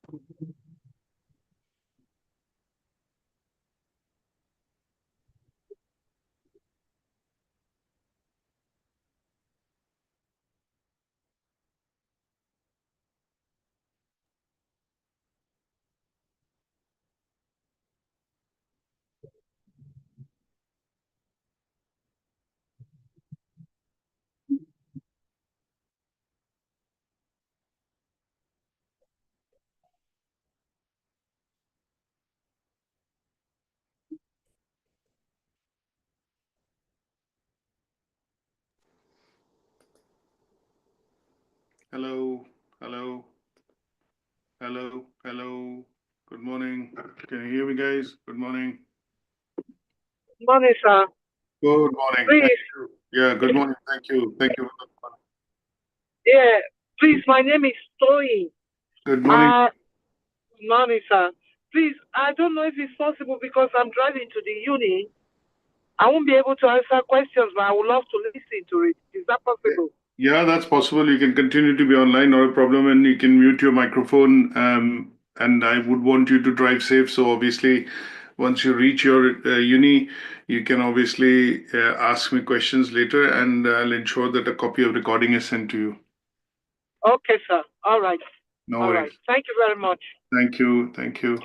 Hello, hello, hello, hello. Good morning. Can you hear me, guys? Good morning. Morning, sir. Good morning. Please. Thank you. Yeah, good morning. Thank you. Thank you. Yeah, please, my name is Toyin. Good morning. Morning, sir. Please, I don't know if it's possible because I'm driving to the uni. I won't be able to answer questions, but I would love to listen to it. Is that possible? Yeah, that's possible. You can continue to be online, not a problem, and you can mute your microphone. And I would want you to drive safe. So obviously, once you reach your uni, you can obviously ask me questions later, and I'll ensure that a copy of recording is sent to you. Okay, sir. All right. No All worries. right. Thank you very much. Thank you. Thank you.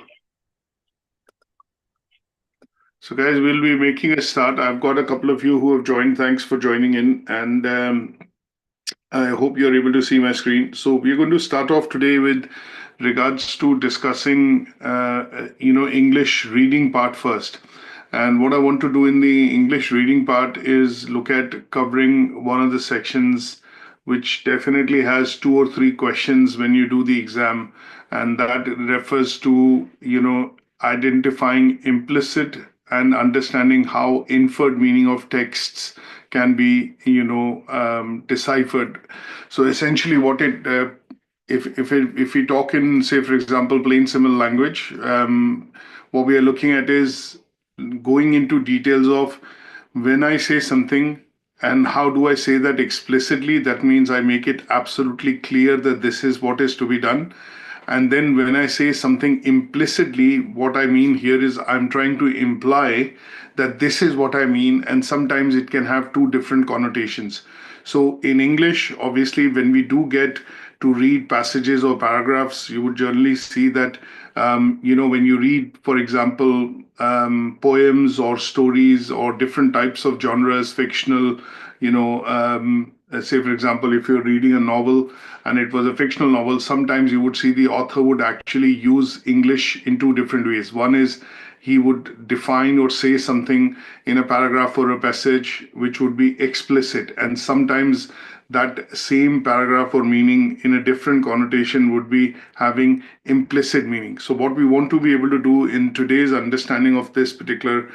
So, guys, we'll be making a start. I've got a couple of you who have joined. Thanks for joining in. And I hope you're able to see my screen. So, we're going to start off today with regards to discussing, English reading part first. And what I want to do in the English reading part is look at covering one of the sections which definitely has 2 or 3 questions when you do the exam. And that refers to, identifying implicit and understanding how inferred meaning of texts can be, deciphered. So essentially, what it if we talk in, say, for example, plain simple language, what we are looking at is going into details of when I say something and how do I say that explicitly. That means I make it absolutely clear that this is what is to be done. And then when I say something implicitly, what I mean here is I'm trying to imply that this is what I mean, and sometimes it can have 2 different connotations. So in English, obviously, when we do get to read passages or paragraphs, you would generally see that, when you read, for example, poems or stories or different types of genres, fictional, let's say, for example, if you're reading a novel and it was a fictional novel, sometimes you would see the author would actually use English in 2 different ways. One is he would define or say something in a paragraph or a passage which would be explicit, and sometimes that same paragraph or meaning in a different connotation would be having implicit meaning. So what we want to be able to do in today's understanding of this particular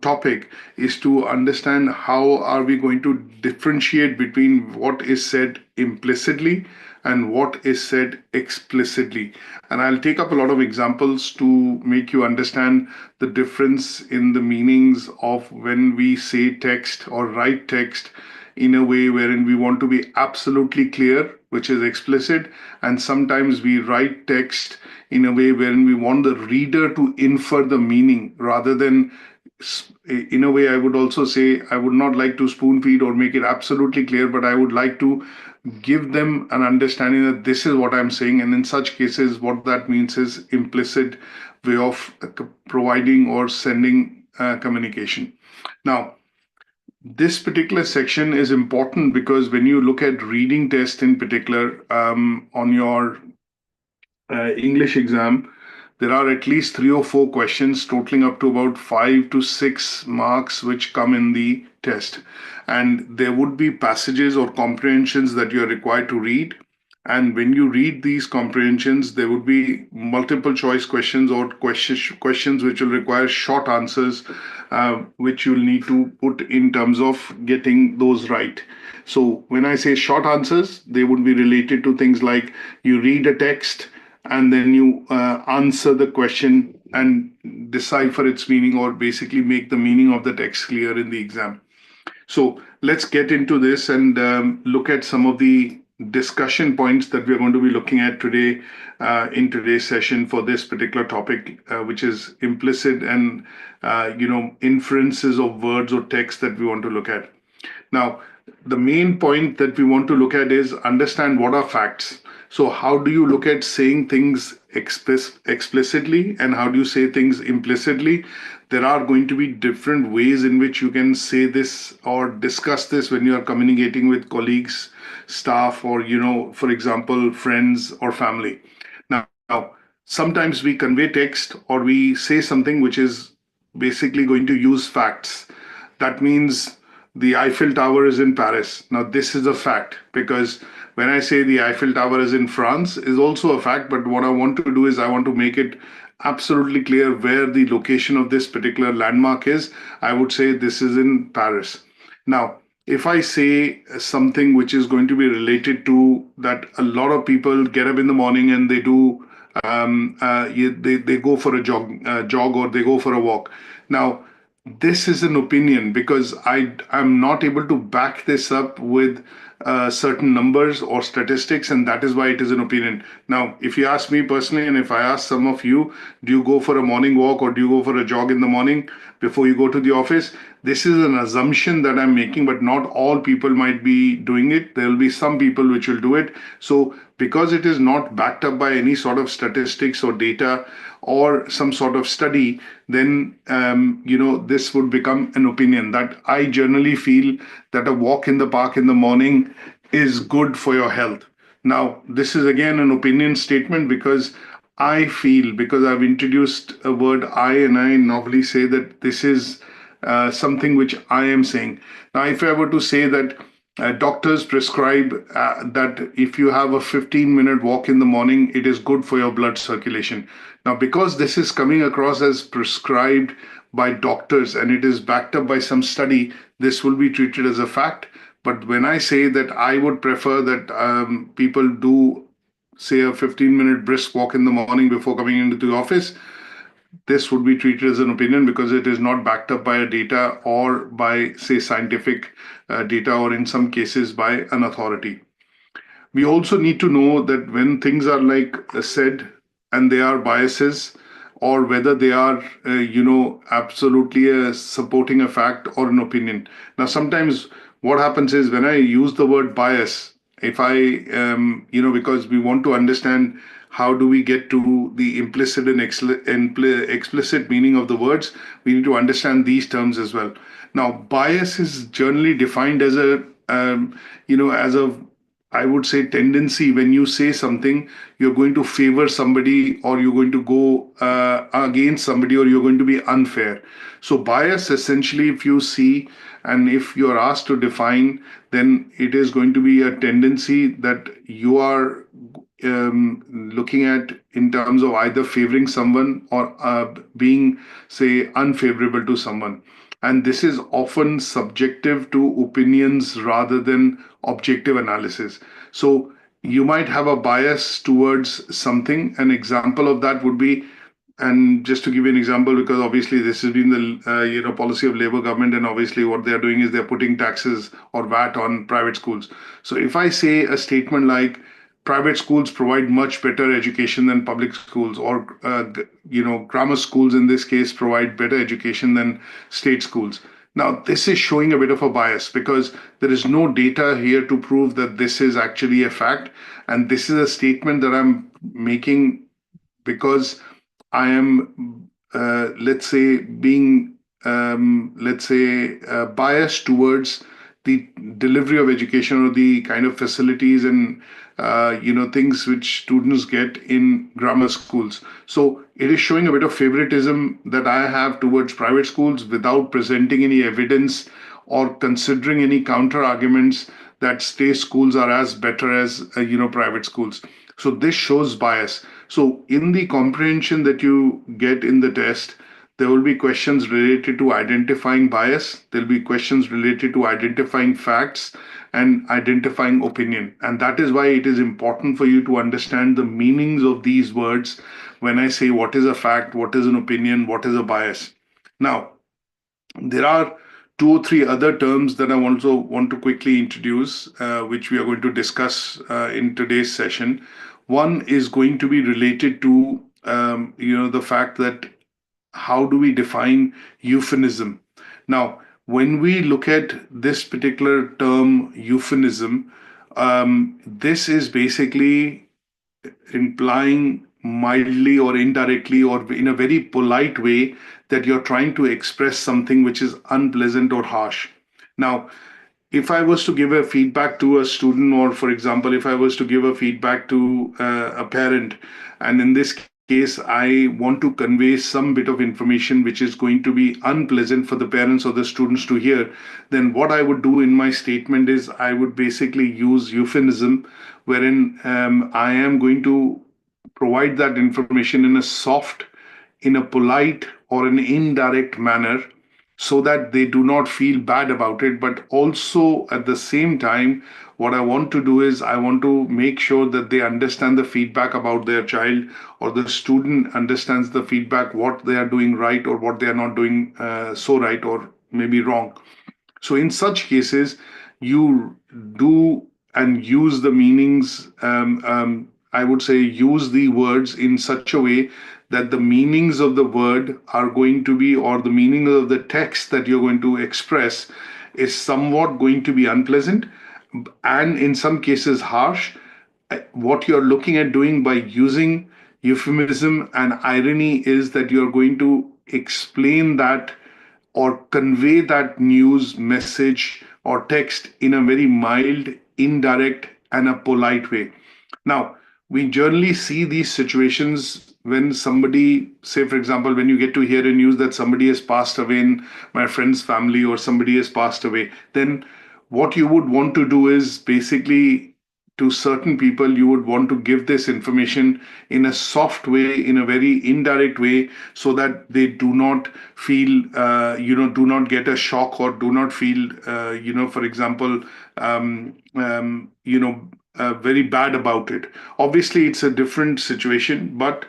topic is to understand how are we going to differentiate between what is said implicitly and what is said explicitly. And I'll take up a lot of examples to make you understand the difference in the meanings of when we say text or write text in a way wherein we want to be absolutely clear, which is explicit, and sometimes we write text in a way wherein we want the reader to infer the meaning rather than, in a way, I would also say, I would not like to spoon feed or make it absolutely clear, but I would like to give them an understanding that this is what I'm saying. And in such cases, what that means is implicit way of providing or sending communication. Now, this particular section is important because when you look at reading test in particular, on your English exam, there are at least 3 or 4 questions totaling up to about 5 to 6 marks which come in the test. And there would be passages or comprehensions that you are required to read. And when you read these comprehensions, there would be multiple choice questions or questions which will require short answers, which you'll need to put in terms of getting those right. So when I say short answers, they would be related to things like you read a text and then you answer the question and decipher its meaning or basically make the meaning of the text clear in the exam. So let's get into this and look at some of the discussion points that we're going to be looking at today in today's session for this particular topic, which is implicit and inferences of words or text that we want to look at. Now, the main point that we want to look at is understand what are facts. So, how do you look at saying things explicitly and how do you say things implicitly? There are going to be different ways in which you can say this or discuss this when you are communicating with colleagues, staff, or, for example, friends or family. Now, sometimes we convey text or we say something which is basically going to use facts. That means the Eiffel Tower is in Paris. Now, this is a fact because when I say the Eiffel Tower is in France is also a fact, but what I want to do is I want to make it absolutely clear where the location of this particular landmark is. I would say this is in Paris. Now, if I say something which is going to be related to that, a lot of people get up in the morning and they do they go for a jog or they go for a walk. Now, this is an opinion because I'm not able to back this up with certain numbers or statistics, and that is why it is an opinion. Now, if you ask me personally, and if I ask some of you, do you go for a morning walk or do you go for a jog in the morning before you go to the office? This is an assumption that I'm making, but not all people might be doing it. There will be some people which will do it. So, because it is not backed up by any sort of statistics or data or some sort of study, then this would become an opinion that I generally feel that a walk in the park in the morning is good for your health. Now, this is again an opinion statement because I feel, because I've introduced a word I, and I normally say that this is something which I am saying. Now, if I were to say that doctors prescribe that if you have a 15-minute walk in the morning, it is good for your blood circulation. Now, because this is coming across as prescribed by doctors and it is backed up by some study, this will be treated as a fact. But when I say that I would prefer that people do, say, a 15-minute brisk walk in the morning before coming into the office, this would be treated as an opinion because it is not backed up by a data or by, say, scientific data, or in some cases by an authority. We also need to know that when things are like said and they are biases, or whether they are, absolutely supporting a fact or an opinion. Now, sometimes what happens is when I use the word bias, if I, because we want to understand how do we get to the implicit and explicit meaning of the words, we need to understand these terms as well. Now, bias is generally defined as I would say tendency. When you say something, you're going to favor somebody or you're going to go against somebody or you're going to be unfair. So bias essentially, if you see and if you're asked to define, then it is going to be a tendency that you are looking at in terms of either favoring someone or being, say, unfavorable to someone. And this is often subjective to opinions rather than objective analysis. So you might have a bias towards something. An example of that would be, and just to give you an example, because obviously this has been the policy of Labour government, and obviously what they're doing is they're putting taxes or VAT on private schools. So if I say a statement like private schools provide much better education than public schools, or grammar schools in this case provide better education than state schools. Now, this is showing a bit of a bias because there is no data here to prove that this is actually a fact. And this is a statement that I'm making because I am, let's say, being, biased towards the delivery of education or the kind of facilities and things which students get in grammar schools. So it is showing a bit of favoritism that I have towards private schools without presenting any evidence or considering any counter arguments that state schools are as better as private schools. So this shows bias. So in the comprehension that you get in the test, there will be questions related to identifying bias. There'll be questions related to identifying facts and identifying opinion. And that is why it is important for you to understand the meanings of these words when I say what is a fact, what is an opinion, what is a bias. Now, there are two or three other terms that I also want to quickly introduce, which we are going to discuss in today's session. One is going to be related to the fact that how do we define euphemism? Now, when we look at this particular term, euphemism, this is basically implying mildly or indirectly or in a very polite way that you're trying to express something which is unpleasant or harsh. Now, if I was to give a feedback to a student, or for example, if I was to give a feedback to a parent, and in this case, I want to convey some bit of information which is going to be unpleasant for the parents or the students to hear, then what I would do in my statement is I would basically use euphemism, wherein I am going to provide that information in a soft, in a polite, or an indirect manner so that they do not feel bad about it. But also at the same time, what I want to do is I want to make sure that they understand the feedback about their child, or the student understands the feedback, what they are doing right or what they are not doing so right or maybe wrong. So in such cases, you do and use the meanings, I would say use the words in such a way that the meanings of the word are going to be, or the meaning of the text that you're going to express is somewhat going to be unpleasant and in some cases harsh. What you're looking at doing by using euphemism and irony is that you're going to explain that or convey that news message or text in a very mild, indirect, and a polite way. Now, we generally see these situations when somebody, say, for example, when you get to hear a news that somebody has passed away in my friend's family or somebody has passed away, then what you would want to do is basically to certain people, you would want to give this information in a soft way, in a very indirect way, so that they do not feel, do not get a shock or do not feel, for example, very bad about it. Obviously, it's a different situation, but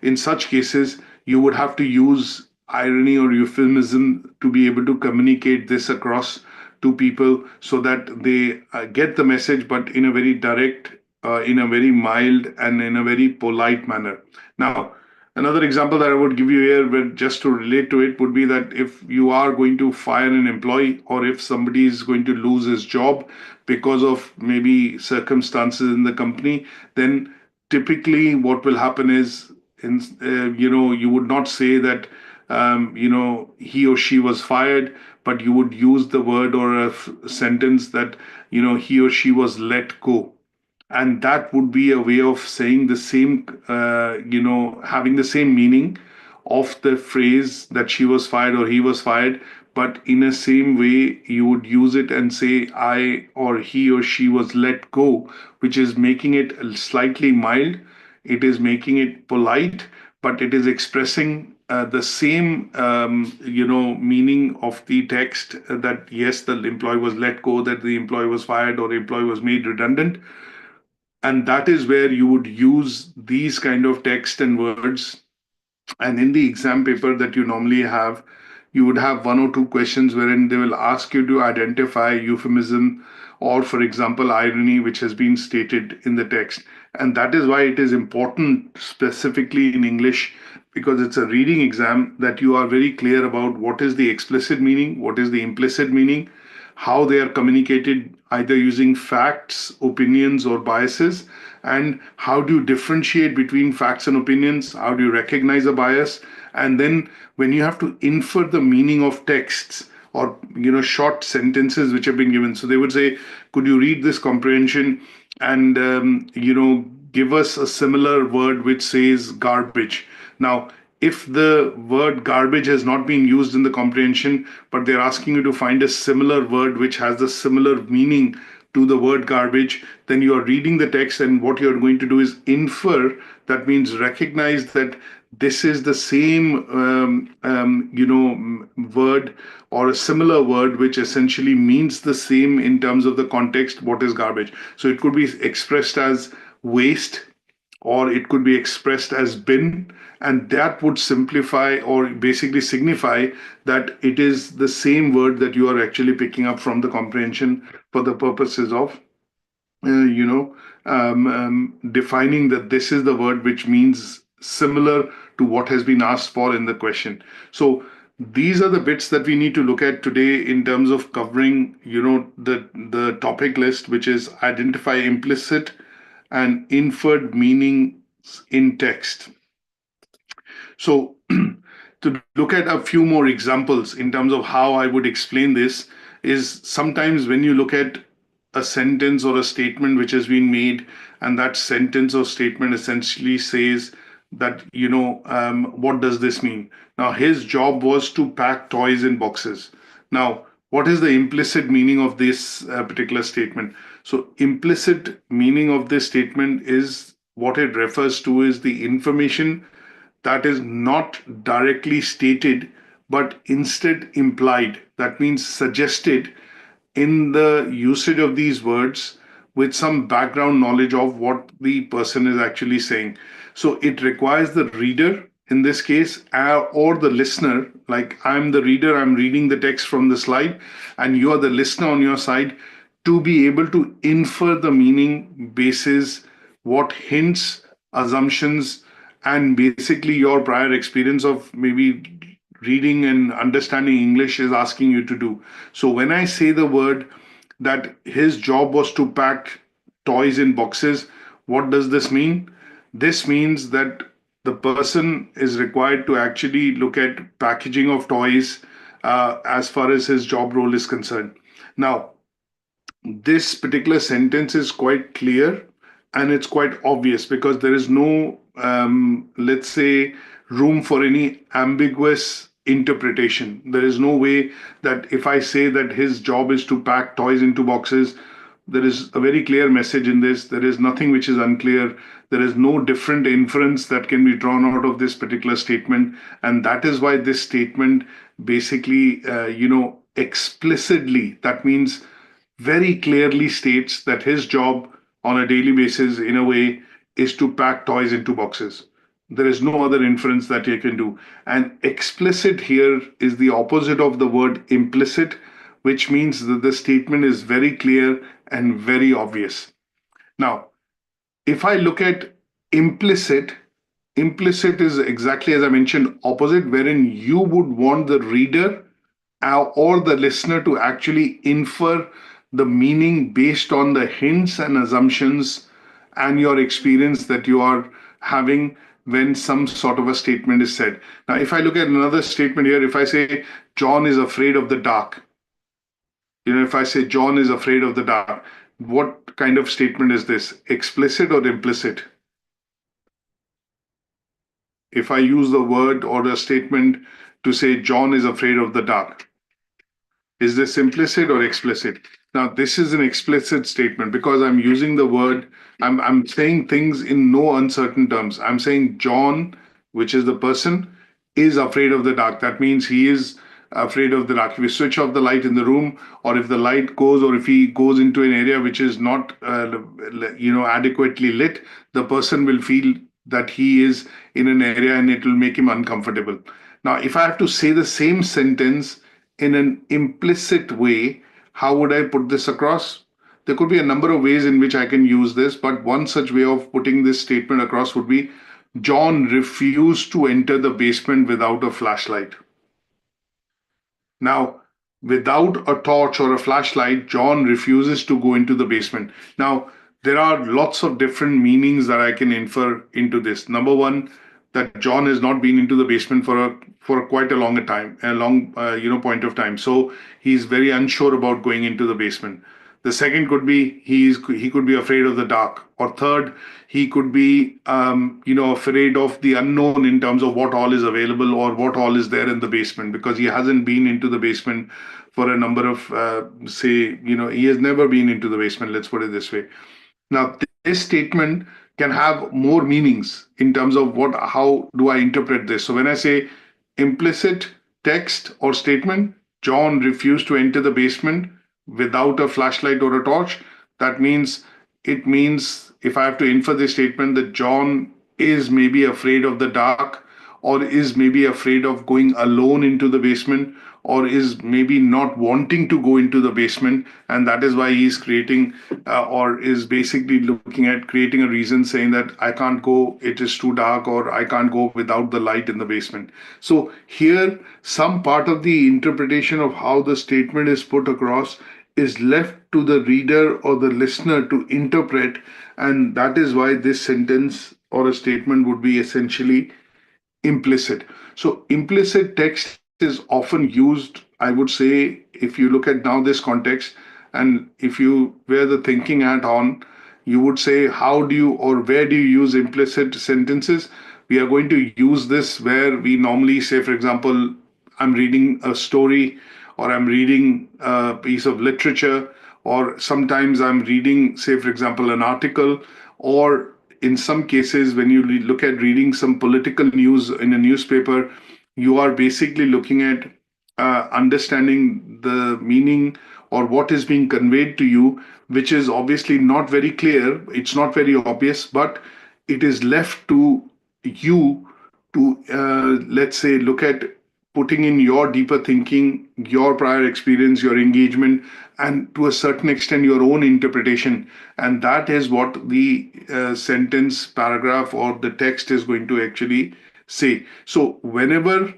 in such cases, you would have to use irony or euphemism to be able to communicate this across to people so that they get the message, but in a very direct, in a very mild, and in a very polite manner. Now, another example that I would give you here, where just to relate to it, would be that if you are going to fire an employee, or if somebody is going to lose his job because of maybe circumstances in the company, then typically what will happen is, you would not say that, he or she was fired, but you would use the word or a sentence that, he or she was let go. And that would be a way of saying the same, having the same meaning of the phrase that she was fired or he was fired, but in a same way you would use it and say I or he or she was let go, which is making it slightly mild, it is making it polite, but it is expressing the same meaning of the text, that yes, the employee was let go, that the employee was fired, or the employee was made redundant. And that is where you would use these kind of text and words. And in the exam paper that you normally have, you would have one or two questions wherein they will ask you to identify euphemism or, for example, irony, which has been stated in the text. And that is why it is important, specifically in English, because it's a reading exam, that you are very clear about what is the explicit meaning, what is the implicit meaning, how they are communicated either using facts, opinions, or biases, and how do you differentiate between facts and opinions, how do you recognize a bias, and then when you have to infer the meaning of texts or short sentences which have been given. So they would say, could you read this comprehension and give us a similar word which says garbage. Now, if the word garbage has not been used in the comprehension, but they're asking you to find a similar word which has the similar meaning to the word garbage, then you are reading the text, and what you're going to do is infer. That means recognize that this is the same, word or a similar word which essentially means the same in terms of the context. What is garbage? So it could be expressed as waste, or it could be expressed as bin, And that would simplify or basically signify that it is the same word that you are actually picking up from the comprehension for the purposes of defining that this is the word which means similar to what has been asked for in the question. So these are the bits that we need to look at today in terms of covering, the topic list, which is identify implicit and inferred meanings in text. So to look at a few more examples in terms of how I would explain this is sometimes when you look at a sentence or a statement which has been made, and that sentence or statement essentially says that, what does this mean? Now, his job was to pack toys in boxes. Now, what is the implicit meaning of this particular statement? So, implicit meaning of this statement is what it refers to is the information that is not directly stated but instead implied. That means suggested in the usage of these words with some background knowledge of what the person is actually saying. So it requires the reader in this case or the listener, like I'm the reader, I'm reading the text from the slide, and you are the listener on your side, to be able to infer the meaning basis what hints, assumptions, and basically your prior experience of maybe reading and understanding English is asking you to do. So when I say the word that his job was to pack toys in boxes, what does this mean? This means that the person is required to actually look at packaging of toys as far as his job role is concerned. Now, this particular sentence is quite clear and it's quite obvious because there is no, let's say, room for any ambiguous interpretation. There is no way that if I say that his job is to pack toys into boxes, there is a very clear message in this. There is nothing which is unclear. There is no different inference that can be drawn out of this particular statement. And that is why this statement basically, explicitly, that means very clearly states that his job on a daily basis, in a way, is to pack toys into boxes. There is no other inference that you can do. And explicit here is the opposite of the word implicit, which means that the statement is very clear and very obvious. Now, if I look at implicit, implicit is exactly as I mentioned, opposite, wherein you would want the reader or the listener to actually infer the meaning based on the hints and assumptions and your experience that you are having when some sort of a statement is said. Now, if I look at another statement here, if I say John is afraid of the dark, if I say John is afraid of the dark, what kind of statement is this? Explicit or implicit? If I use the word or a statement to say John is afraid of the dark, is this implicit or explicit? Now, this is an explicit statement because I'm using the word, I'm saying things in no uncertain terms. I'm saying John, which is the person, is afraid of the dark. That means he is afraid of the dark. If we switch off the light in the room, or if the light goes, or if he goes into an area which is not, adequately lit, the person will feel that he is in an area and it will make him uncomfortable. Now, if I have to say the same sentence in an implicit way, how would I put this across? There could be a number of ways in which I can use this, but one such way of putting this statement across would be John refused to enter the basement without a flashlight. Now, without a torch or a flashlight, John refuses to go into the basement. Now, there are lots of different meanings that I can infer into this. Number one, that John has not been into the basement for quite a long point of time. So he's very unsure about going into the basement. The second could be he could be afraid of the dark. Or third, he could be afraid of the unknown in terms of what all is available or what all is there in the basement, because he hasn't been into the basement for a number of he has never been into the basement. Let's put it this way. Now, this statement can have more meanings in terms of how do I interpret this. So when I say implicit text or statement, John refused to enter the basement without a flashlight or a torch, it means if I have to infer this statement that John is maybe afraid of the dark or is maybe afraid of going alone into the basement, or is maybe not wanting to go into the basement, and that is why he's creating or is basically looking at creating a reason saying that I can't go, it is too dark, or I can't go without the light in the basement. So here, some part of the interpretation of how the statement is put across is left to the reader or the listener to interpret, and that is why this sentence or a statement would be essentially implicit. So implicit text is often used, I would say, if you look at now this context, and if you wear the thinking hat on, you would say, how do you or where do you use implicit sentences? We are going to use this where we normally say, for example, I'm reading a story, or I'm reading a piece of literature, or sometimes I'm reading, say, for example, an article, or in some cases, when you look at reading some political news in a newspaper, you are basically looking at understanding the meaning or what is being conveyed to you, which is obviously not very clear. It's not very obvious, but it is left to you to, let's say, look at putting in your deeper thinking, your prior experience, your engagement, and to a certain extent, your own interpretation. And that is what the sentence, paragraph, or the text is going to actually say. So, whenever,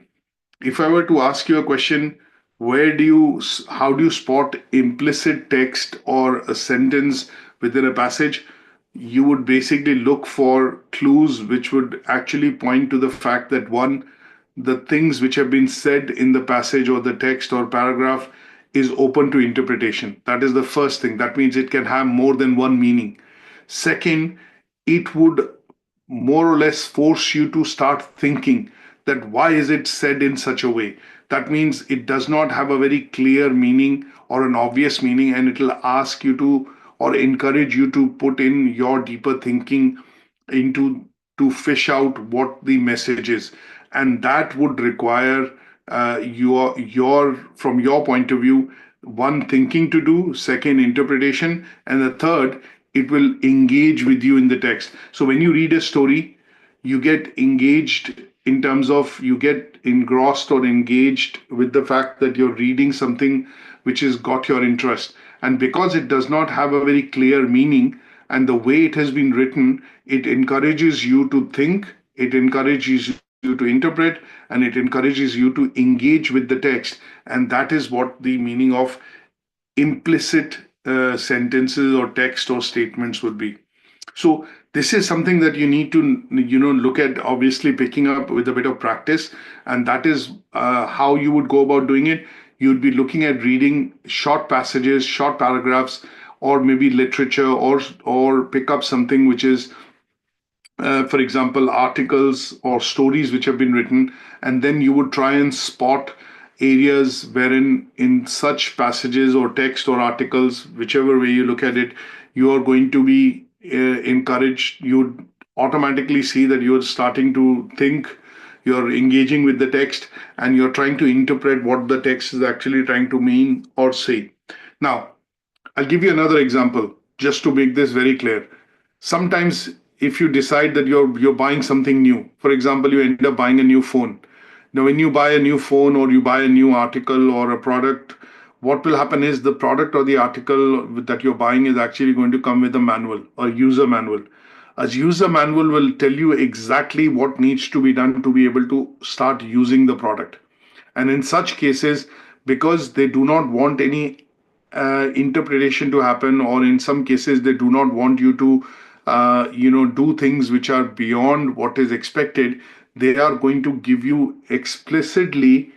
if I were to ask you a question, how do you spot implicit text or a sentence within a passage? You would basically look for clues which would actually point to the fact that one, the things which have been said in the passage or the text or paragraph is open to interpretation. That is the first thing. That means it can have more than one meaning. Second, it would more or less force you to start thinking that why is it said in such a way. That means it does not have a very clear meaning or an obvious meaning, and it will ask you to or encourage you to put in your deeper thinking into to fish out what the message is, and that would require your from your point of view, one, thinking to do, second, interpretation, and the third, it will engage with you in the text. So when you read a story, you get engaged in terms of you get engrossed or engaged with the fact that you're reading something which has got your interest. And because it does not have a very clear meaning, and the way it has been written, it encourages you to think, it encourages you to interpret, and it encourages you to engage with the text. And that is what the meaning of implicit sentences or text or statements would be. So this is something that you need to look at, obviously picking up with a bit of practice, and that is how you would go about doing it. You'd be looking at reading short passages, short paragraphs, or maybe literature, or pick up something which is for example, articles or stories which have been written, and then you would try and spot areas wherein, in such passages or text or articles, whichever way you look at it, you are going to be encouraged. You automatically see that you're starting to think, you're engaging with the text, and you're trying to interpret what the text is actually trying to mean or say. Now, I'll give you another example just to make this very clear. Sometimes if you decide that you're buying something new, for example, you end up buying a new phone. Now, when you buy a new phone or you buy a new article or a product, what will happen is the product or the article that you're buying is actually going to come with a manual or user manual. A user manual will tell you exactly what needs to be done to be able to start using the product. And in such cases, because they do not want any interpretation to happen, or in some cases they do not want you to do things which are beyond what is expected, they are going to give you explicitly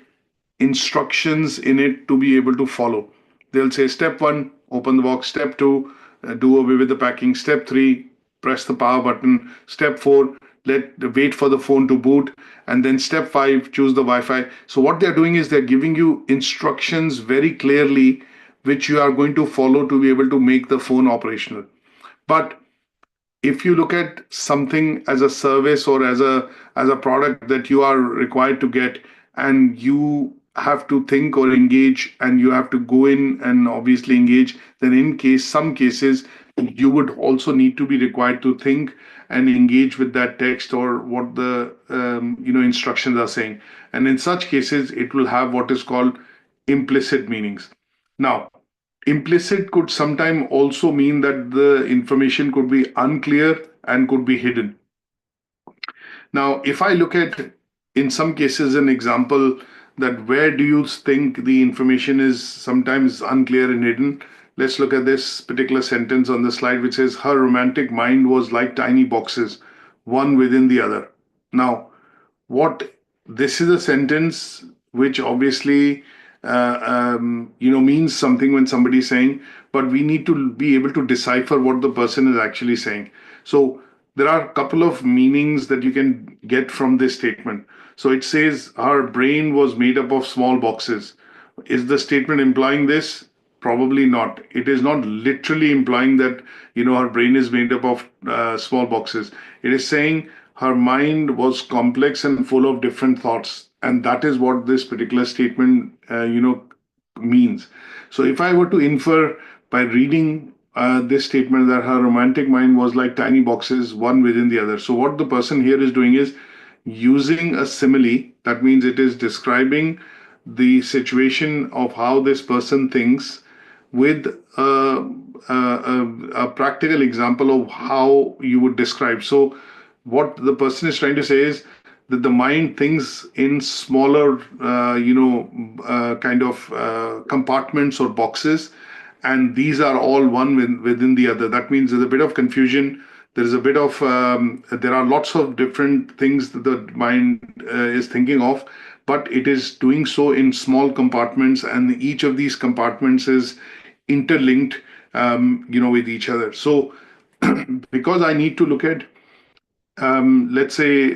instructions in it to be able to follow. They'll say step 1, open the box; step 2, do away with the packing; step 3, press the power button; step 4, wait for the phone to boot; and then step 5, choose the Wi-Fi. So what they're doing is they're giving you instructions very clearly, which you are going to follow to be able to make the phone operational. But if you look at something as a service or as a product that you are required to get, and you have to think or engage, and you have to go in and obviously engage, then in some cases you would also need to be required to think and engage with that text or what the instructions are saying. And in such cases, it will have what is called implicit meanings. Now, implicit could sometimes also mean that the information could be unclear and could be hidden. Now, if I look at, in some cases, an example that where do you think the information is sometimes unclear and hidden? Let's look at this particular sentence on the slide, which says, her romantic mind was like tiny boxes, one within the other. Now, what this is a sentence which obviously means something when somebody is saying, but we need to be able to decipher what the person is actually saying. So there are a couple of meanings that you can get from this statement. So it says our brain was made up of small boxes. Is the statement implying this? Probably not. It is not literally implying that her brain is made up of small boxes. It is saying her mind was complex and full of different thoughts, and that is what this particular statement means. So if I were to infer by reading this statement that her romantic mind was like tiny boxes, one within the other. So what the person here is doing is using a simile. That means it is describing the situation of how this person thinks with a practical example of how you would describe. So what the person is trying to say is that the mind thinks in smaller, kind of compartments or boxes, and these are all one within the other. That means there's a bit of confusion. There's a bit of there are lots of different things that the mind is thinking of, but it is doing so in small compartments, and each of these compartments is interlinked, with each other. So because I need to look at, let's say,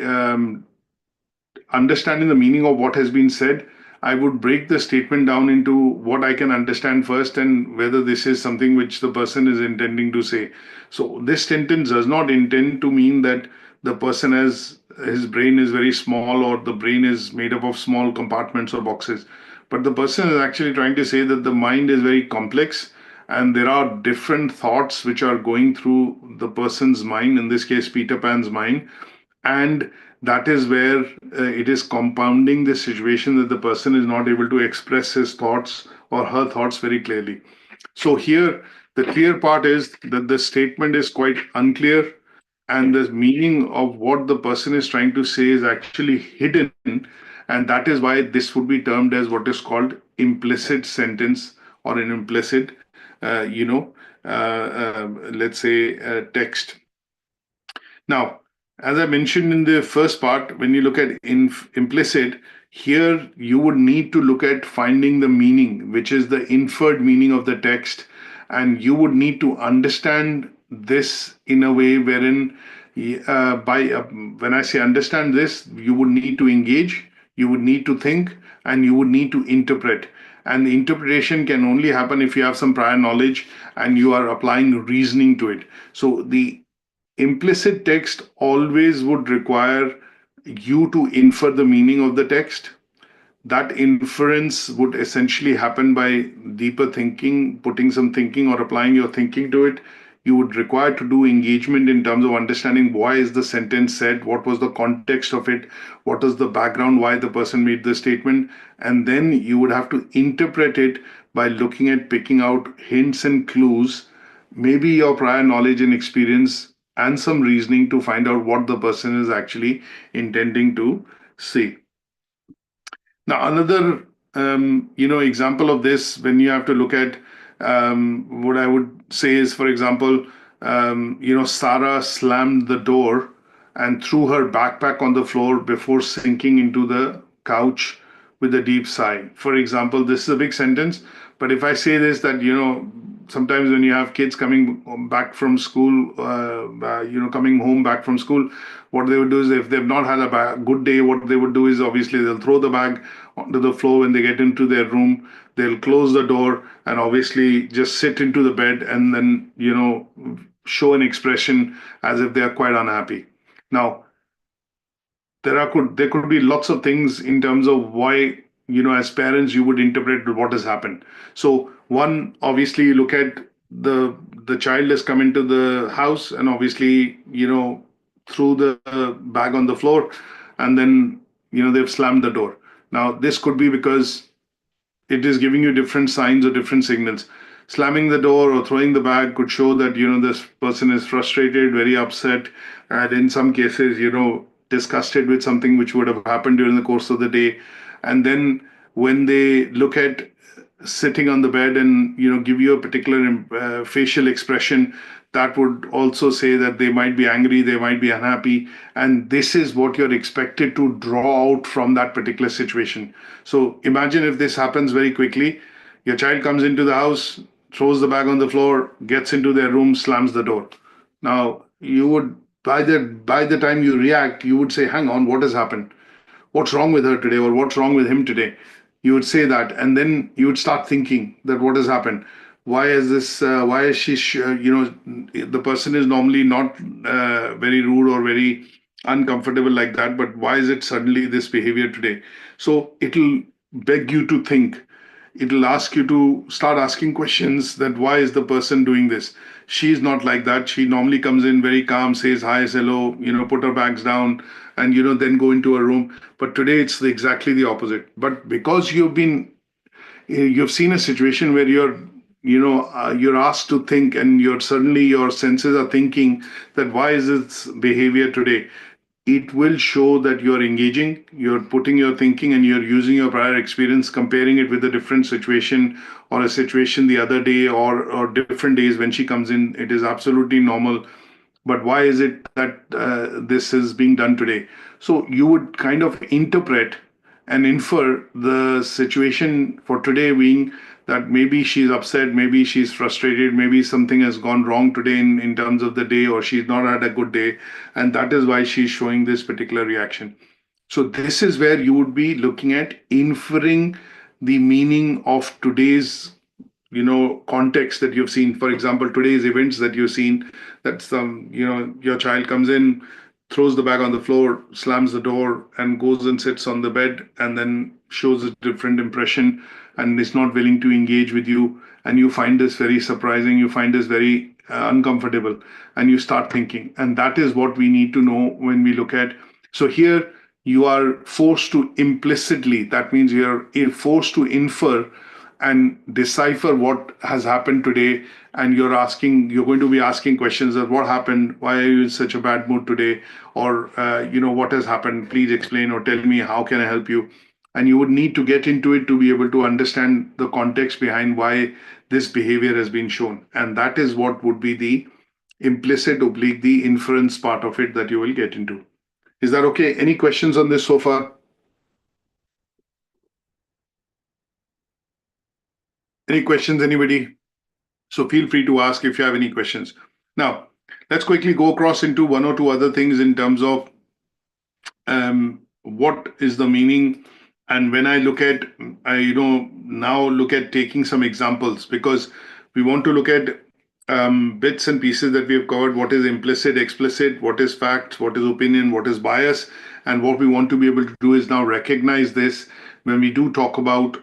understanding the meaning of what has been said, I would break the statement down into what I can understand first and whether this is something which the person is intending to say. So this sentence does not intend to mean that the person has his brain is very small or the brain is made up of small compartments or boxes. But the person is actually trying to say that the mind is very complex and there are different thoughts which are going through the person's mind, in this case, Peter Pan's mind, and that is where it is compounding the situation that the person is not able to express his thoughts or her thoughts very clearly. So here the clear part is that the statement is quite unclear and the meaning of what the person is trying to say is actually hidden, and that is why this would be termed as what is called implicit sentence or an implicit let's say text. Now, as I mentioned in the first part, when you look at implicit, here you would need to look at finding the meaning, which is the inferred meaning of the text. And you would need to understand this in a way wherein, when I say understand this, you would need to engage, you would need to think, and you would need to interpret. And the interpretation can only happen if you have some prior knowledge and you are applying reasoning to it. So the implicit text always would require you to infer the meaning of the text. That inference would essentially happen by deeper thinking, putting some thinking or applying your thinking to it. You would require to do engagement in terms of understanding why is the sentence said, what was the context of it, what is the background, why the person made the statement, and then you would have to interpret it by looking at picking out hints and clues, maybe your prior knowledge and experience, and some reasoning to find out what the person is actually intending to say. Now, another example of this, when you have to look at what I would say is, for example, Sarah slammed the door and threw her backpack on the floor before sinking into the couch with a deep sigh. For example, this is a big sentence, but if I say this, that sometimes when you have kids coming back from school, coming home back from school, what they would do is if they've not had a good day, what they would do is obviously they'll throw the bag onto the floor when they get into their room. They'll close the door and obviously just sit into the bed and then, show an expression as if they are quite unhappy. Now, there could be lots of things in terms of why as parents, you would interpret what has happened. So one, obviously, you look at the child has come into the house and obviously, threw the bag on the floor, and then, they've slammed the door. Now, this could be because it is giving you different signs or different signals. Slamming the door or throwing the bag could show that this person is frustrated, very upset, and in some cases, disgusted with something which would have happened during the course of the day. And then when they look at sitting on the bed and give you a particular facial expression, that would also say that they might be angry, they might be unhappy, and this is what you're expected to draw out from that particular situation. So imagine if this happens very quickly. Your child comes into the house, throws the bag on the floor, gets into their room, slams the door. Now, you would, by the time you react, you would say, hang on, what has happened? What's wrong with her today, or what's wrong with him today? You would say that, and then you would start thinking that what has happened. Why is this? Why is she? The person is normally not very rude or very uncomfortable like that, but why is it suddenly this behavior today? So it'll beg you to think. It'll ask you to start asking questions that why is the person doing this? She's not like that. She normally comes in very calm, says hi, hello, put her bags down, and then go into her room. But today it's exactly the opposite. But because you've seen a situation where you're asked to think, and suddenly your senses are thinking that why is this behavior today? It will show that you're engaging, you're putting your thinking, and you're using your prior experience, comparing it with a different situation or a situation the other day, or different days when she comes in. It is absolutely normal. But why is it that this is being done today? So you would kind of interpret and infer the situation for today being that maybe she's upset, maybe she's frustrated, maybe something has gone wrong today in terms of the day, or she's not had a good day, and that is why she's showing this particular reaction. So this is where you would be looking at inferring the meaning of today's context that you've seen. For example, today's events that you've seen, that your child comes in, throws the bag on the floor, slams the door, and goes and sits on the bed, and then shows a different impression and is not willing to engage with you, and you find this very surprising, you find this very uncomfortable, and you start thinking. And that is what we need to know when we look at. So here you are forced to implicitly, that means you're forced to infer and decipher what has happened today. And you're going to be asking questions that what happened, why are you in such a bad mood today, or what has happened, please explain, or tell me, how can I help you? And you would need to get into it to be able to understand the context behind why this behavior has been shown. And that is what would be the implicit oblique the inference part of it that you will get into. Is that okay? Any questions on this so far? Any questions, anybody? So feel free to ask if you have any questions. Now, let's quickly go across into one or two other things in terms of what is the meaning. And when I look at, now look at taking some examples, because we want to look at bits and pieces that we have covered. What is implicit, explicit, what is fact, what is opinion, what is bias. And what we want to be able to do is now recognize this when we do talk about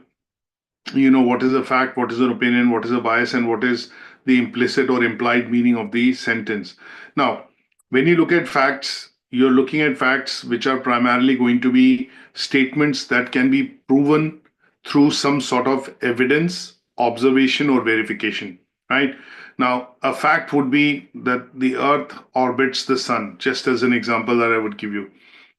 what is a fact, what is an opinion, what is a bias, and what is the implicit or implied meaning of the sentence. Now, when you look at facts, you're looking at facts which are primarily going to be statements that can be proven through some sort of evidence, observation, or verification, right? Now, a fact would be that the earth orbits the sun, just as an example that I would give you.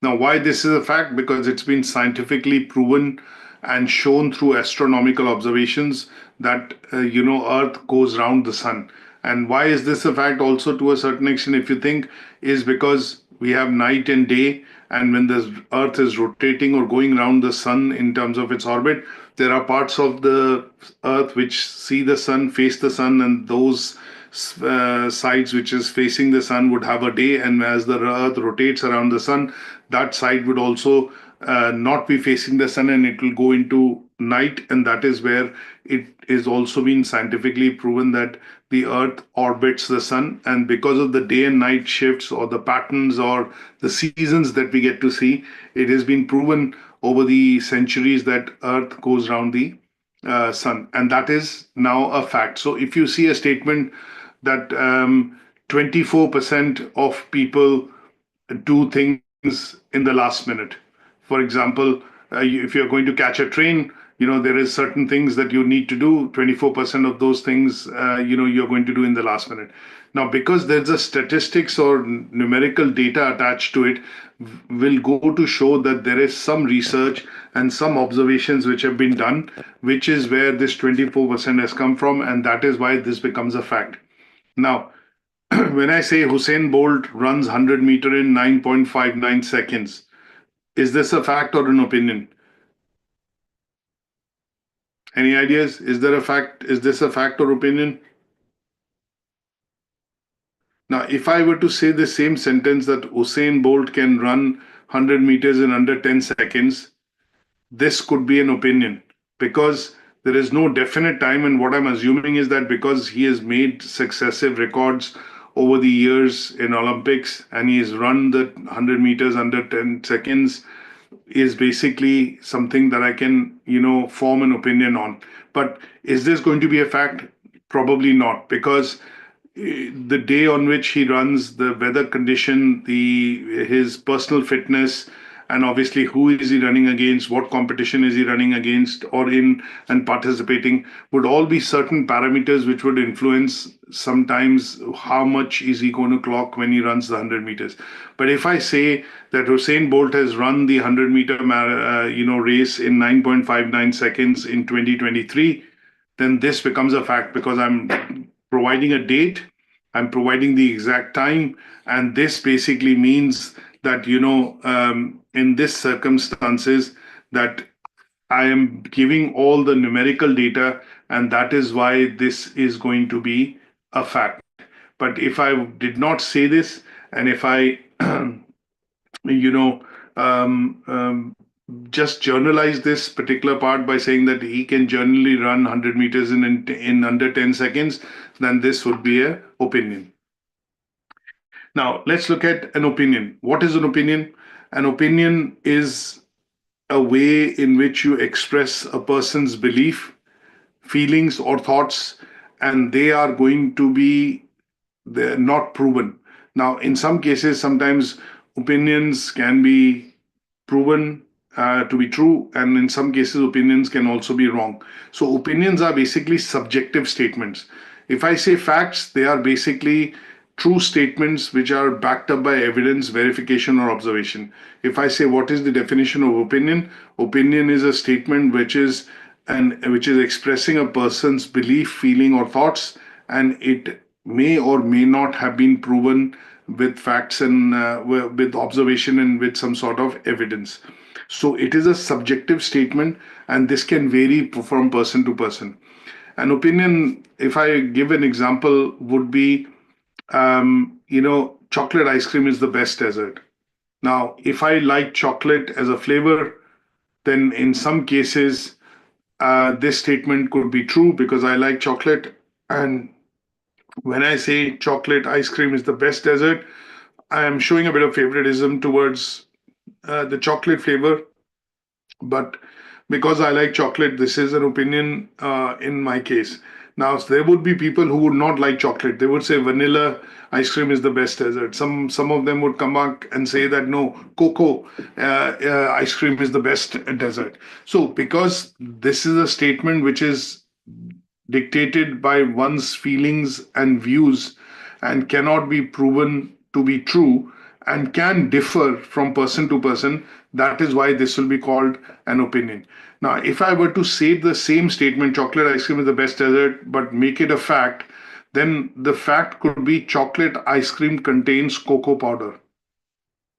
Now, why this is a fact? Because it's been scientifically proven and shown through astronomical observations that earth goes around the sun. And why is this a fact also, to a certain extent, if you think, is because we have night and day, and when the earth is rotating or going around the sun in terms of its orbit, there are parts of the earth which see the sun, face the sun, and those sides which is facing the sun would have a day, and as the earth rotates around the sun, that side would also not be facing the sun, and it will go into night. And that is where it is also been scientifically proven that the earth orbits the sun. And because of the day and night shifts, or the patterns, or the seasons that we get to see, it has been proven over the centuries that Earth goes around the sun. And that is now a fact. So if you see a statement that 24% of people do things in the last minute. For example, if you're going to catch a train, there is certain things that you need to do. 24% of those things, you're going to do in the last minute. Now, because there's a statistics or numerical data attached to it, will go to show that there is some research and some observations which have been done, which is where this 24% has come from, and that is why this becomes a fact. Now, when I say Usain Bolt runs 100-meter in 9.59 seconds, is this a fact or an opinion? Any ideas? Is there a fact? Is this a fact or opinion? Now, if I were to say the same sentence that Usain Bolt can run 100 meters in under 10 seconds, this could be an opinion because there is no definite time. And what I'm assuming is that because he has made successive records over the years in Olympics and he has run the 100 meters under 10 seconds, is basically something that I can, form an opinion on. But is this going to be a fact? Probably not, because the day on which he runs, the weather condition, his personal fitness, and obviously who is he running against, what competition is he running against or in and participating, would all be certain parameters which would influence sometimes how much is he going to clock when he runs the 100 meters. But if I say that Usain Bolt has run the 100-meter race in 9.59 seconds in 2023, then this becomes a fact because I'm providing a date, I'm providing the exact time, and this basically means that, in this circumstances, that I am giving all the numerical data, and that is why this is going to be a fact. But if I did not say this, and if I, just generalize this particular part by saying that he can generally run 100 meters in under 10 seconds, then this would be an opinion. Now, let's look at an opinion. What is an opinion? An opinion is a way in which you express a person's belief, feelings, or thoughts, and they are going to be they're not proven. Now, in some cases, sometimes opinions can be proven to be true, and in some cases, opinions can also be wrong. So, opinions are basically subjective statements. If I say facts, they are basically true statements which are backed up by evidence, verification, or observation. If I say what is the definition of opinion, opinion is a statement which is expressing a person's belief, feeling, or thoughts, and it may or may not have been proven with facts and with observation and with some sort of evidence. So it is a subjective statement, and this can vary from person to person. An opinion, if I give an example, would be, chocolate ice cream is the best dessert. Now, if I like chocolate as a flavor, then in some cases, this statement could be true because I like chocolate. And when I say chocolate ice cream is the best dessert, I am showing a bit of favoritism towards the chocolate flavor. But because I like chocolate, this is an opinion in my case. Now, there would be people who would not like chocolate. They would say vanilla ice cream is the best dessert. Some of them would come back and say that no, cocoa ice cream is the best dessert. So, because this is a statement which is dictated by one's feelings and views and cannot be proven to be true and can differ from person to person, that is why this will be called an opinion. Now, if I were to say the same statement, chocolate ice cream is the best dessert, but make it a fact, then the fact could be chocolate ice cream contains cocoa powder.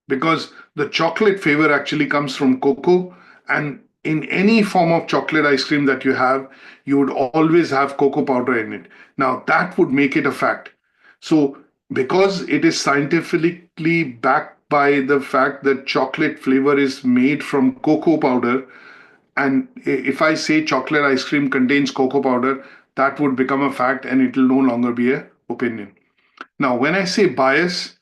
Because the chocolate flavor actually comes from cocoa, and in any form of chocolate ice cream that you have, you would always have cocoa powder in it. Now, that would make it a fact. So, because it is scientifically backed by the fact that chocolate flavor is made from cocoa powder, and if I say chocolate ice cream contains cocoa powder, that would become a fact and it will no longer be an opinion. Now, when I say bias,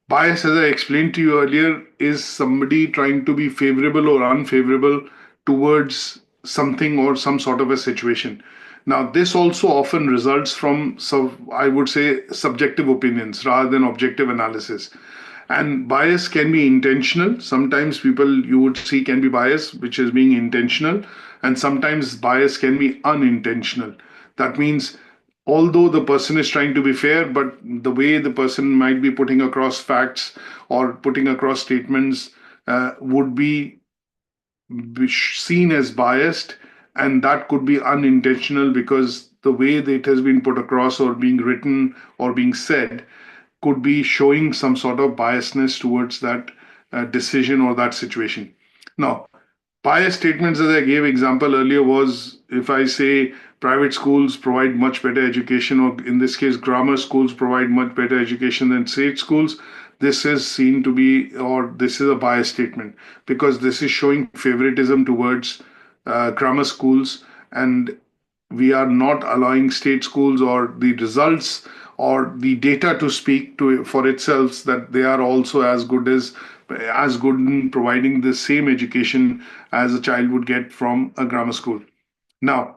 Bias, as I explained to you earlier, is somebody trying to be favorable or unfavorable towards something or some sort of a situation. Now, this also often results from, I would say, subjective opinions rather than objective analysis. And bias can be intentional. Sometimes people you would see can be biased, which is being intentional, and sometimes bias can be unintentional. That means although the person is trying to be fair, but the way the person might be putting across facts or putting across statements would be seen as biased, and that could be unintentional because the way that it has been put across or being written or being said could be showing some sort of biasness towards that decision or that situation. Now, bias statements, as I gave example earlier, was if I say private schools provide much better education, or in this case, grammar schools provide much better education than state schools, this is seen to be, or this is a bias statement because this is showing favoritism towards grammar schools, and we are not allowing state schools or the results or the data to speak to for itself that they are also as good in providing the same education as a child would get from a grammar school. Now,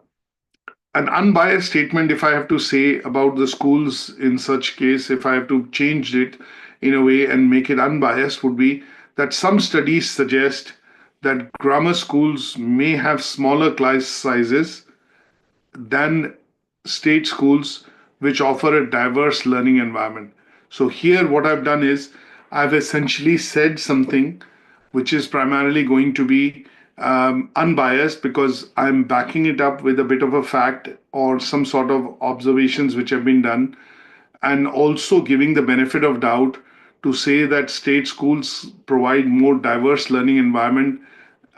an unbiased statement, if I have to say about the schools in such case, if I have to change it in a way and make it unbiased, would be that some studies suggest that grammar schools may have smaller class sizes than state schools, which offer a diverse learning environment. So, here, what I've done is I've essentially said something which is primarily going to be unbiased because I'm backing it up with a bit of a fact or some sort of observations which have been done, and also giving the benefit of doubt to say that state schools provide more diverse learning environment,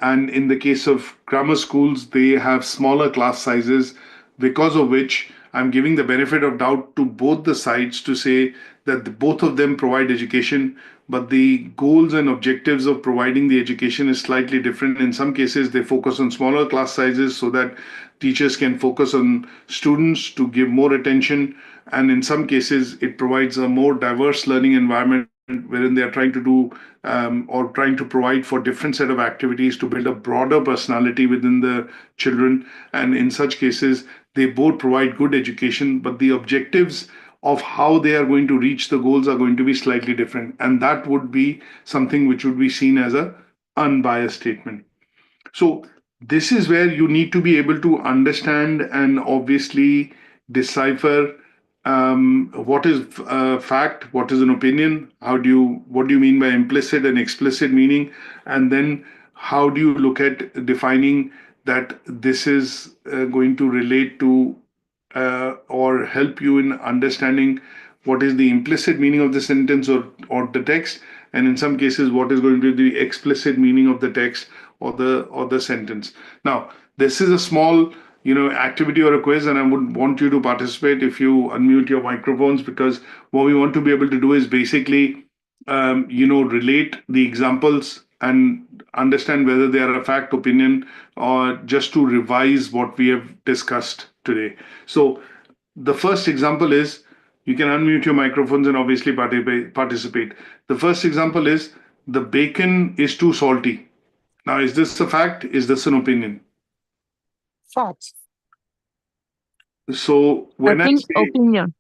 and in the case of grammar schools they have smaller class sizes, because of which I'm giving the benefit of doubt to both the sides to say that both of them provide education, but the goals and objectives of providing the education is slightly different. In some cases they focus on smaller class sizes so that teachers can focus on students to give more attention, and in some cases it provides a more diverse learning environment wherein they are trying to do or trying to provide for different set of activities to build a broader personality within the children. And in such cases they both provide good education, but the objectives of how they are going to reach the goals are going to be slightly different, and that would be something which would be seen as a unbiased statement. So this is where you need to be able to understand and obviously decipher what is fact, what is an opinion, what do you mean by implicit and explicit meaning, and then how do you look at defining that this is going to relate to or help you in understanding what is the implicit meaning of the sentence or the text, and in some cases what is going to be the explicit meaning of the text or the sentence. Now, this is a small activity or a quiz, and I would want you to participate if you unmute your microphones, because what we want to be able to do is basically relate the examples and understand whether they are a fact, opinion, or just to revise what we have discussed today. So the first example is, you can unmute your microphones and obviously participate. The first example is, the bacon is too salty. Now, is this a fact? Is this an opinion? Fact. So when I say opinion.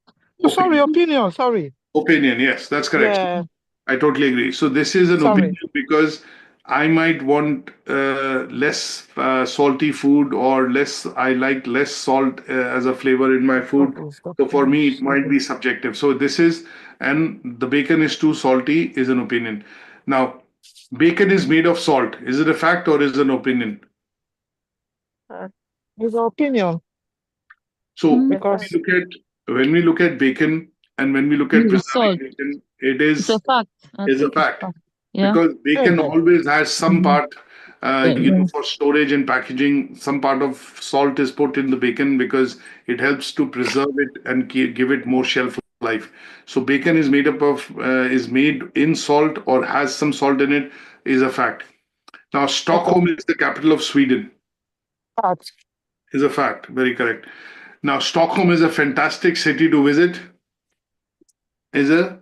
Sorry, opinion. Sorry. Opinion, yes, that's correct. Yeah. I totally agree. So this is an Sorry. opinion because I might want less salty food, or I like less salt as a flavor in my food. So for me, it might be subjective. So this is, and the bacon is too salty is an opinion. Now, bacon is made of salt. Is it a fact or is it an opinion? It's an opinion. So Because when we look at bacon and when we look at preserving bacon, It's a fact. is a fact. Yeah. Because bacon always has some part, Yeah. for storage and packaging, some part of salt is put in the bacon because it helps to preserve it and give it more shelf life. So bacon is made up of, is made in salt or has some salt in it, is a fact. Now, Stockholm is the capital of Sweden. fact. Is a fact. Very correct. Now, Stockholm is a fantastic city to visit. is a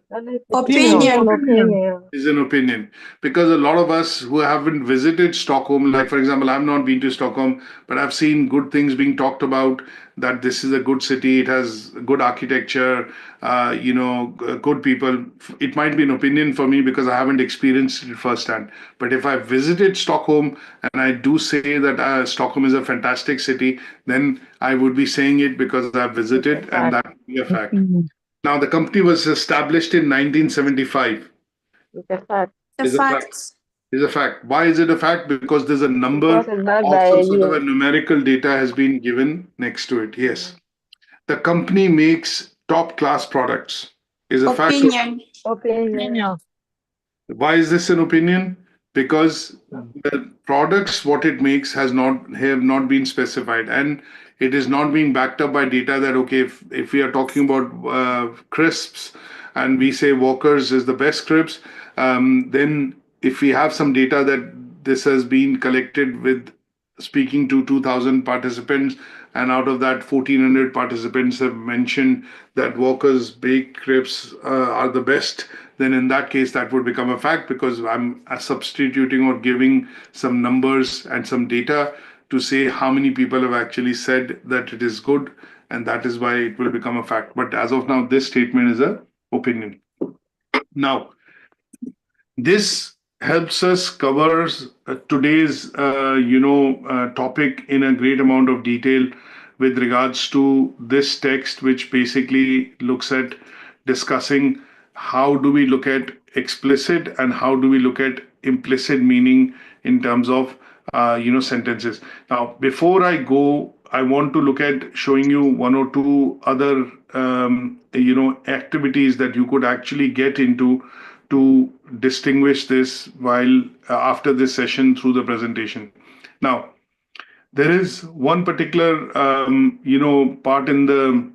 Opinion. is an opinion, because a lot of us who haven't visited Stockholm, like for example, I've not been to Stockholm, but I've seen good things being talked about, that this is a good city, it has good architecture, good people. It might be an opinion for me because I haven't experienced it firsthand. But if I visited Stockholm and I do say that Stockholm is a fantastic city, then I would be saying it because I've visited, and that would be a fact. Opinion. Now, the company was established in 1975. Is a fact. Is a fact. Why is it a fact? Because there's a number of some sort of a numerical data has been given next to it. Yes. The company makes top class products. Is a fact. Opinion. Why is this an opinion? Because the products, what it makes, have not been specified, and it is not being backed up by data that okay, if we are talking about crisps, and we say Walker's is the best crisps, then if we have some data that this has been collected with speaking to 2,000 participants, and out of that 1,400 participants have mentioned that Walker's baked crepes are the best, then in that case that would become a fact, because I'm substituting or giving some numbers and some data to say how many people have actually said that it is good, and that is why it will become a fact. But as of now, this statement is a opinion. Now, this helps us cover today's topic in a great amount of detail with regards to this text, which basically looks at discussing how do we look at explicit and how do we look at implicit meaning in terms of sentences. Now, before I go, I want to look at showing you one or two other activities that you could actually get into to distinguish this while after this session through the presentation. Now, there is one particular part in the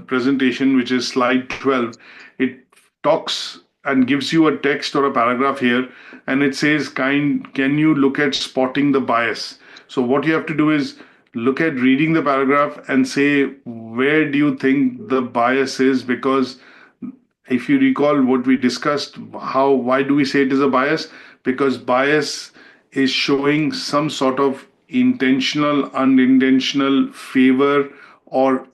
presentation, which is slide 12. It talks and gives you a text or a paragraph here, and it says, can you look at spotting the bias? So what you have to do is look at reading the paragraph and say, where do you think the bias is? Because if you recall what we discussed, why do we say it is a bias? Because bias is showing some sort of intentional, unintentional favor, or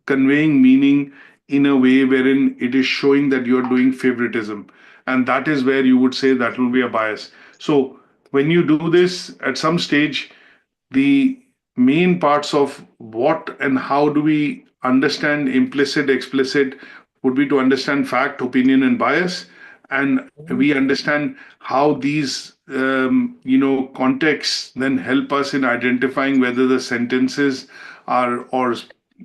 conveying meaning in a way wherein it is showing that you're doing favoritism. And that is where you would say that will be a bias. So when you do this at some stage, the main parts of what and how do we understand implicit, explicit would be to understand fact, opinion, and bias. And we understand how these contexts then help us in identifying whether the sentences are or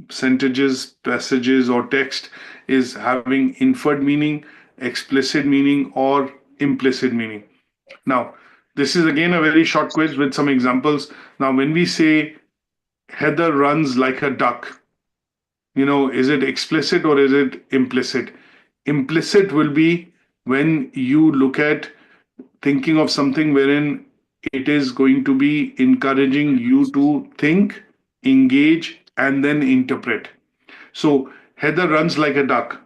sentences, passages, or text is having inferred meaning, explicit meaning, or implicit meaning. Now, this is again a very short quiz with some examples. Now, when we say Heather runs like a duck, is it explicit or is it implicit? Implicit will be when you look at thinking of something wherein it is going to be encouraging you to think, engage, and then interpret. So, Heather runs like a duck.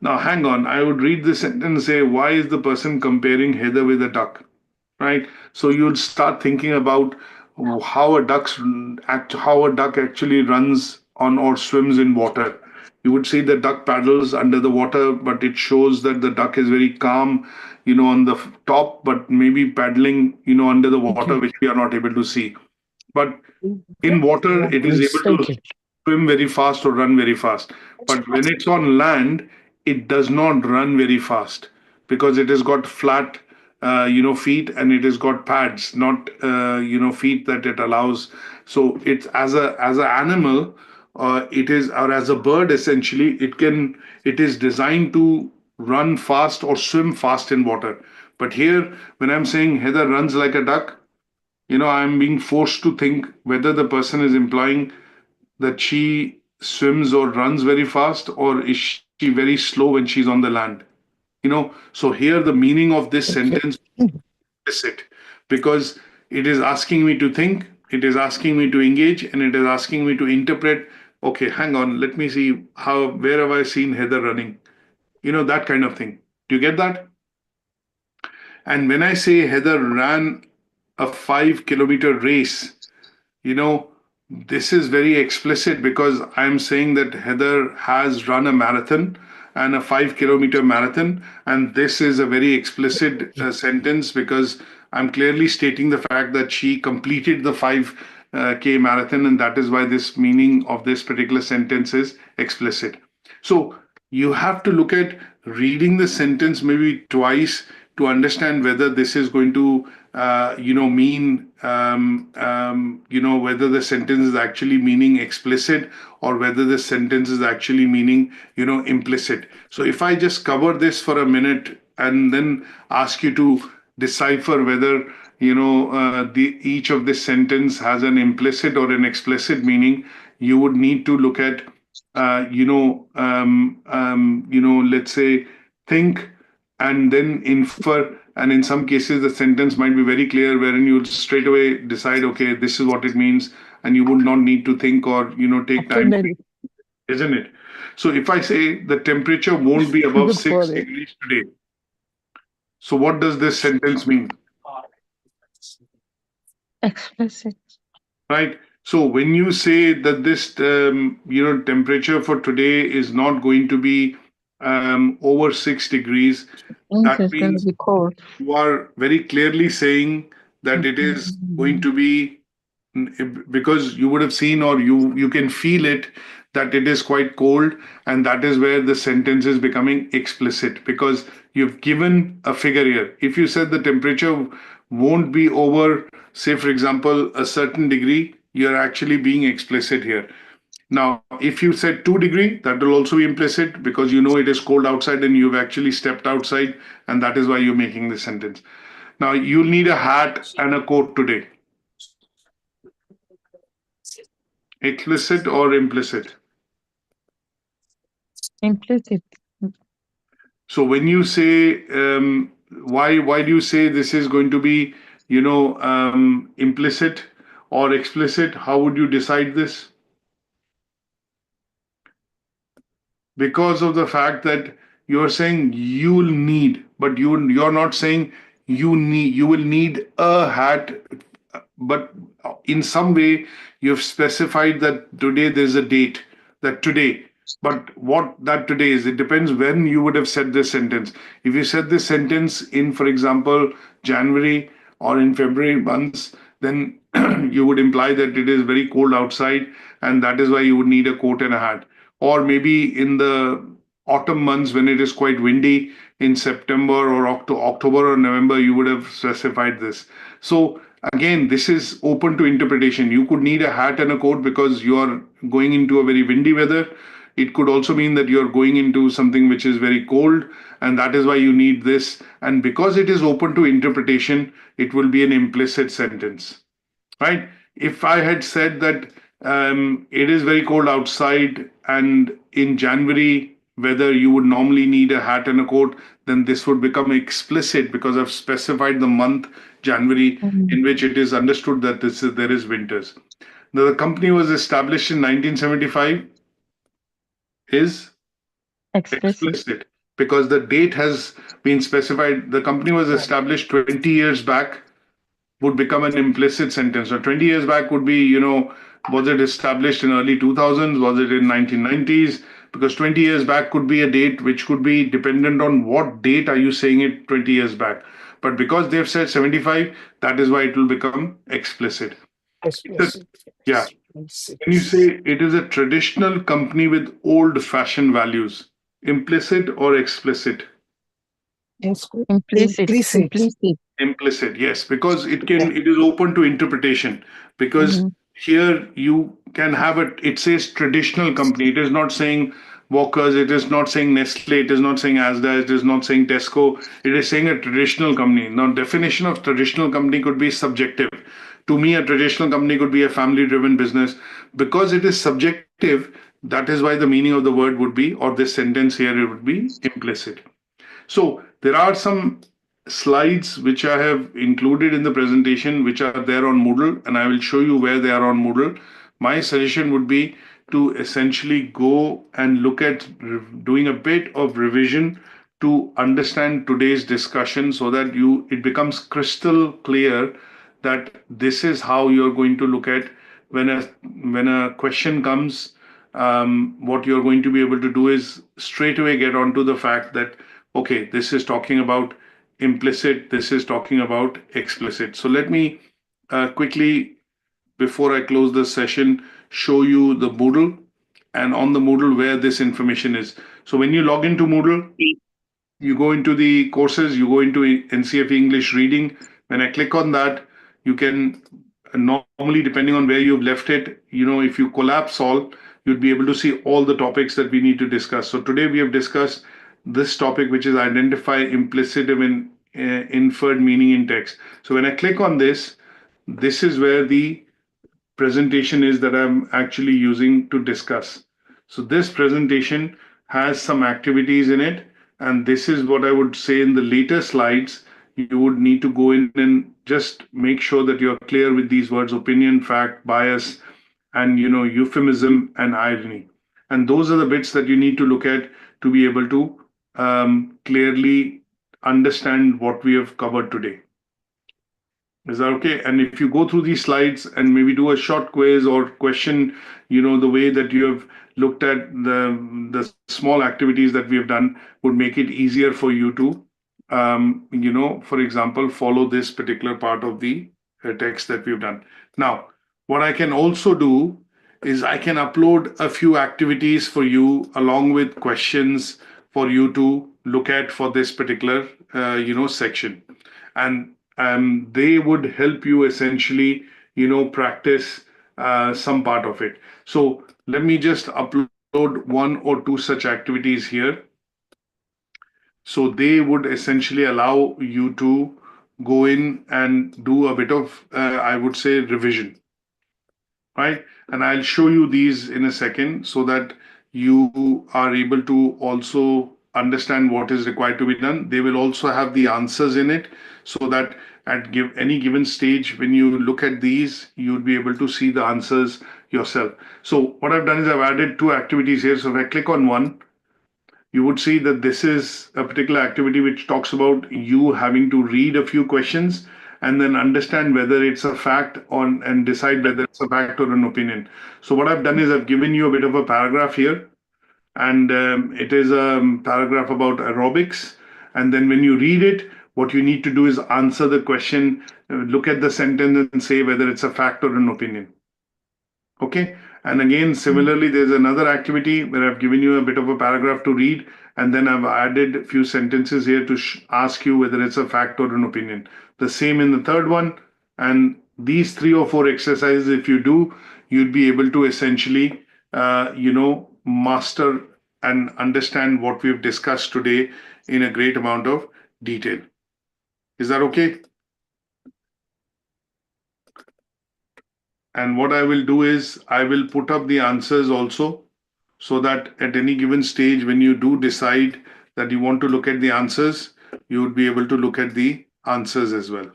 Now, hang on, I would read this sentence and say, why is the person comparing Heather with a duck? Right? So you'll start thinking about how a duck actually runs on or swims in water. You would see the duck paddles under the water, but it shows that the duck is very calm, on the top, but maybe paddling, under the water, which we are not able to see. But in water, it is able to swim very fast or run very fast. But when it's on land, it does not run very fast because it has got flat, feet, and it has got pads, not feet that it allows. So it's as a animal, it is, or as a bird, essentially, it is designed to run fast or swim fast in water. But here, when I'm saying Heather runs like a duck, I'm being forced to think whether the person is implying that she swims or runs very fast, or is she very slow when she's on the land. So here the meaning of this sentence is implicit, because it is asking me to think, it is asking me to engage, and it is asking me to interpret Okay, hang on. Let me see where have I seen Heather running? That kind of thing. Do you get that? And when I say Heather ran a 5 kilometer race, you know, this is very explicit because I'm saying that Heather has run a marathon and a 5 kilometer marathon. And this is a very explicit sentence because I'm clearly stating the fact that she completed the 5K marathon. And that is why this meaning of this particular sentence is explicit. So you have to look at reading the sentence maybe twice to understand whether this is going to, mean, whether the sentence is actually meaning explicit or whether the sentence is actually meaning, implicit. So if I just cover this for a minute and then ask you to decipher whether, each of this sentence has an implicit or an explicit meaning, you would need to look at let's say, think and then infer. And in some cases, the sentence might be very clear, wherein you'll straight away decide, okay, this is what it means, and you would not need to think or take time, isn't it? So if I say the temperature won't be above 6 degrees today, so what does this sentence mean? Explicit. Right. So when you say that this, temperature for today is not going to be over 6 degrees, that It's going to means be cold. you are very clearly saying that it is going to be, because you would have seen or you can feel it, that it is quite cold, and that is where the sentence is becoming explicit because you've given a figure here. If you said the temperature won't be over, say for example, a certain degree, you're actually being explicit here. Now, if you said 2 degree, that will also be implicit because it is cold outside and you've actually stepped outside, and that is why you're making the sentence. Now, you'll need a hat and a coat today. Explicit or implicit? Implicit. So when you say, why do you say this is going to be, implicit or explicit? How would you decide this? Because of the fact that you're saying you'll need, but you're not saying you will need a hat, but in some way you've specified that today there's a date, that today. But what that today is, it depends when you would have said this sentence. If you said this sentence in, for example, January or in February months, then you would imply that it is very cold outside, and that is why you would need a coat and a hat. Or maybe in the autumn months when it is quite windy in September or October or November, you would have specified this. So again, this is open to interpretation. You could need a hat and a coat because you are going into a very windy weather. It could also mean that you're going into something which is very cold, and that is why you need this. And because it is open to interpretation, it will be an implicit sentence, right? If I had said that it is very cold outside, and in January, whether you would normally need a hat and a coat, then this would become explicit because I've specified the month January in which it is understood that there is winters. Now, the company was established in 1975 is explicit because the date has been specified. The company was established 20 years back would become an implicit sentence. So 20 years back would be, was it established in early 2000s? Was it in 1990s? Because 20 years back could be a date which could be dependent on what date are you saying it 20 years back. But because they've said 75, that is why it will become explicit. Yeah. When you say it is a traditional company with old-fashioned values, implicit or explicit? Implicit, yes, because it is open to interpretation. Because here you can have it says traditional company. It is not saying Walkers, it is not saying Nestle, it is not saying Asda, it is not saying Tesco. It is saying a traditional company. Now, definition of traditional company could be subjective. To me, a traditional company could be a family-driven business. Because it is subjective, that is why the meaning of the word would be, or this sentence here, it would be implicit. So there are some slides which I have included in the presentation, which are there on Moodle, and I will show you where they are on Moodle. My suggestion would be to essentially go and look at doing a bit of revision to understand today's discussion so that it becomes crystal clear that this is how you're going to look at when a question comes. What you're going to be able to do is straight away get onto the fact that, okay, this is talking about implicit, this is talking about explicit. So let me quickly, before I close the session, show you the Moodle, and on the Moodle where this information is. So when you log into Moodle, you go into the courses, you go into NCFE English reading. When I click on that, you can normally, depending on where you've left it, if you collapse all, you'd be able to see all the topics that we need to discuss. So today we have discussed this topic, which is identify implicit and inferred meaning in text. So when I click on this is where the presentation is that I'm actually using to discuss. So this presentation has some activities in it, and this is what I would say in the later slides. You would need to go in and just make sure that you're clear with these words: opinion, fact, bias, and euphemism and irony. And those are the bits that you need to look at to be able to clearly understand what we have covered today. Is that okay? And if you go through these slides and maybe do a short quiz or question, the way that you have looked at the small activities that we have done would make it easier for you to, for example, follow this particular part of the text that we've done. Now, what I can also do is I can upload a few activities for you along with questions for you to look at for this particular, section. And they would help you essentially, practice some part of it. So let me just upload one or two such activities here. So they would essentially allow you to go in and do a bit of, I would say, revision, right? And I'll show you these in a second so that you are able to also understand what is required to be done. They will also have the answers in it so that at any given stage, when you look at these, you'll be able to see the answers yourself. So what I've done is I've added two activities here. So if I click on one, you would see that this is a particular activity which talks about you having to read a few questions and then understand whether it's a fact and decide whether it's a fact or an opinion. So what I've done is I've given you a bit of a paragraph here, and it is a paragraph about aerobics. And then when you read it, what you need to do is answer the question, look at the sentence and say whether it's a fact or an opinion. Okay. And again, similarly, there's another activity where I've given you a bit of a paragraph to read, and then I've added a few sentences here to ask you whether it's a fact or an opinion. The same in the third one. And these 3 or 4 exercises, if you do, you'd be able to essentially, master and understand what we've discussed today in a great amount of detail. Is that okay? And what I will do is I will put up the answers also so that at any given stage, when you do decide that you want to look at the answers, you would be able to look at the answers as well.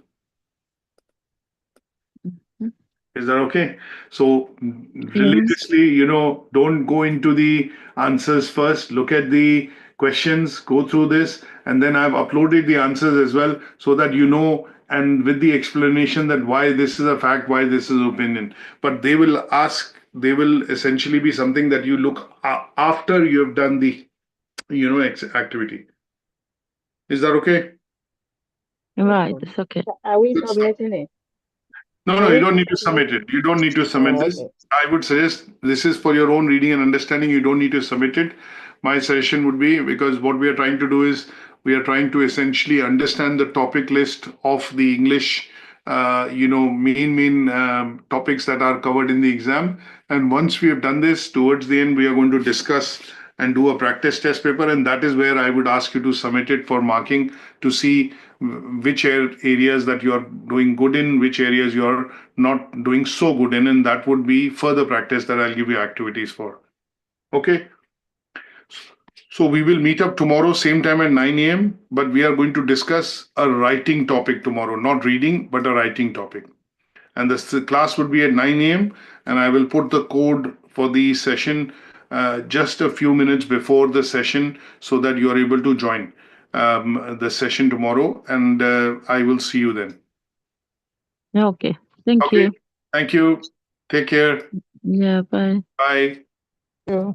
Is that okay? So religiously, don't go into the answers first. Look at the questions, go through this, and then I've uploaded the answers as well so that and with the explanation that why this is a fact, why this is opinion. But they will essentially be something that you look after you have done the, activity. Is that okay? Right, it's okay. Are we submitting it? No, you don't need to submit it. You don't need to submit this. Okay. I would suggest this is for your own reading and understanding. You don't need to submit it. My suggestion would be, because what we are trying to do is we are trying to essentially understand the topic list of the English, main topics that are covered in the exam. And once we have done this, towards the end, we are going to discuss and do a practice test paper. And that is where I would ask you to submit it for marking to see which areas that you're doing good in, which areas you're not doing so good in. And that would be further practice that I'll give you activities for. Okay. So we will meet up tomorrow, same time at 9 a.m. But we are going to discuss a writing topic tomorrow, not reading, but a writing topic. And the class would be at 9 a.m. and I will put the code for the session just a few minutes before the session so that you're able to join the session tomorrow, and I will see you then. Okay. Thank Okay. you. Thank you. Take care. Yeah, bye. Bye. Yeah.